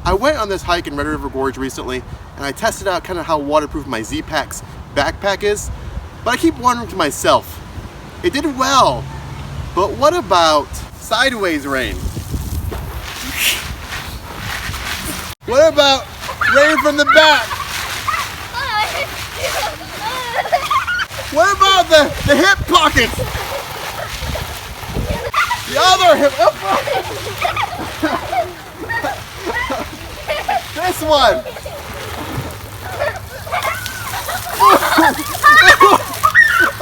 I went on this hike in Red River Gorge recently, and I tested out kind of how waterproof my Zpacks backpack is, but I keep wondering to myself, it did well, but what about sideways rain? What about rain from the back? What about the hip pockets? The other hip. This one.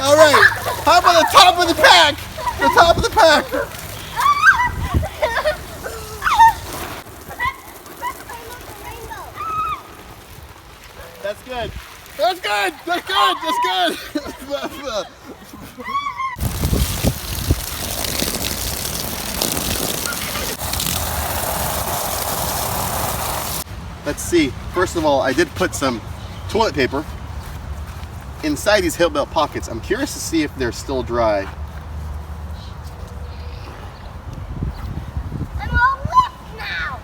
All right. How about the top of the pack? The top of the pack. That's good. That's good. That's good. That's good. Let's see. First of all, I did put some toilet paper inside these hip belt pockets. I'm curious to see if they're still dry. I'm all wet now.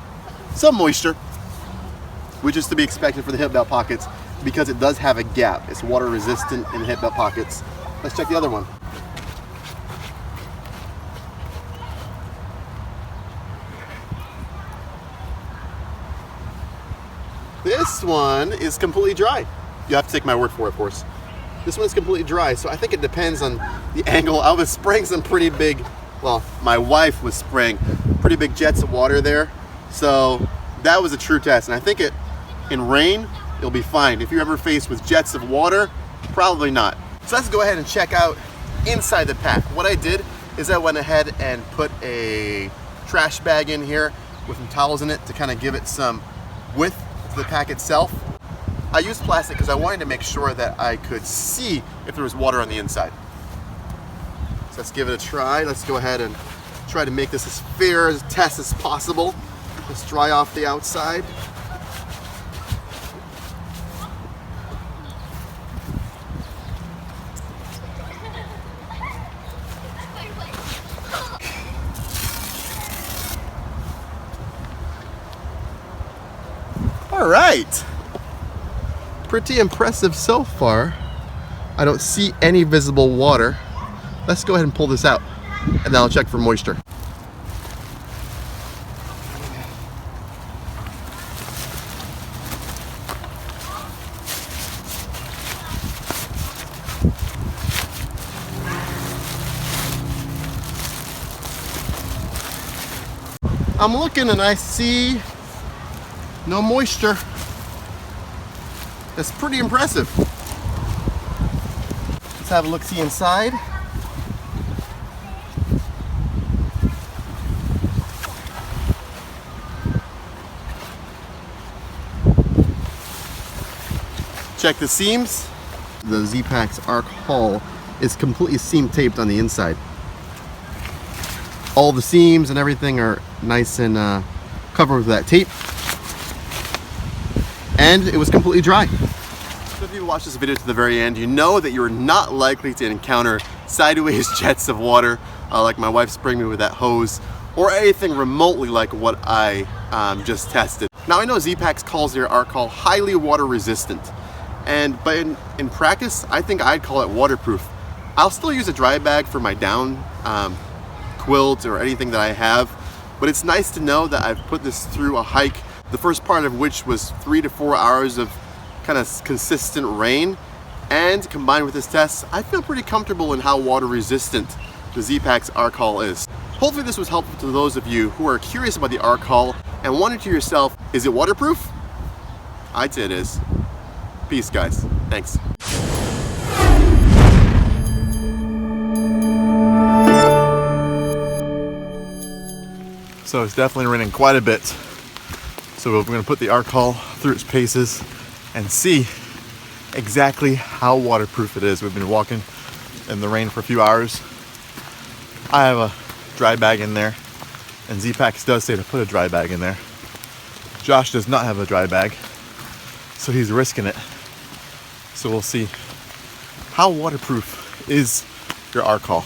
Some moisture, which is to be expected for the hip belt pockets because it does have a gap. It's water resistant in the hip belt pockets. Let's check the other one. This one is completely dry. You have to take my word for it, of course. This one's completely dry, so I think it depends on the angle. I was spraying some pretty big, well, my wife was spraying pretty big jets of water there. So that was a true test, and I think in rain, it'll be fine. If you're ever faced with jets of water, probably not. So let's go ahead and check out inside the pack. What I did is I went ahead and put a trash bag in here with some towels in it to kind of give it some width to the pack itself. I used plastic because I wanted to make sure that I could see if there was water on the inside. So let's give it a try. Let's go ahead and try to make this as fair a test as possible. Let's dry off the outside. All right, pretty impressive so far. I don't see any visible water. Let's go ahead and pull this out, and then I'll check for moisture. I'm looking and I see no moisture. That's pretty impressive. Let's have a look-see inside. Check the seams. The Zpacks Arc Haul is completely seam taped on the inside. All the seams and everything are nice and covered with that tape. And it was completely dry. So if you watch this video to the very end, you know that you're not likely to encounter sideways jets of water like my wife spraying me with that hose, or anything remotely like what I just tested. Now I know Zpacks calls their Arc Haul highly water resistant, but in practice, I think I'd call it waterproof. I'll still use a dry bag for my down quilts or anything that I have, but it's nice to know that I've put this through a hike, the first part of which was 3 to 4 hours of kind of consistent rain, and combined with this test, I feel pretty comfortable in how water resistant the Zpacks Arc Haul is. Hopefully this was helpful to those of you who are curious about the Arc Haul and wondering to yourself, is it waterproof? I'd say it is. Peace, guys. Thanks. So it's definitely raining quite a bit. So we're going to put the Arc Haul through its paces and see exactly how waterproof it is. We've been walking in the rain for a few hours. I have a dry bag in there, and Zpacks does say to put a dry bag in there. Josh does not have a dry bag, so he's risking it. So we'll see how waterproof is your Arc Haul.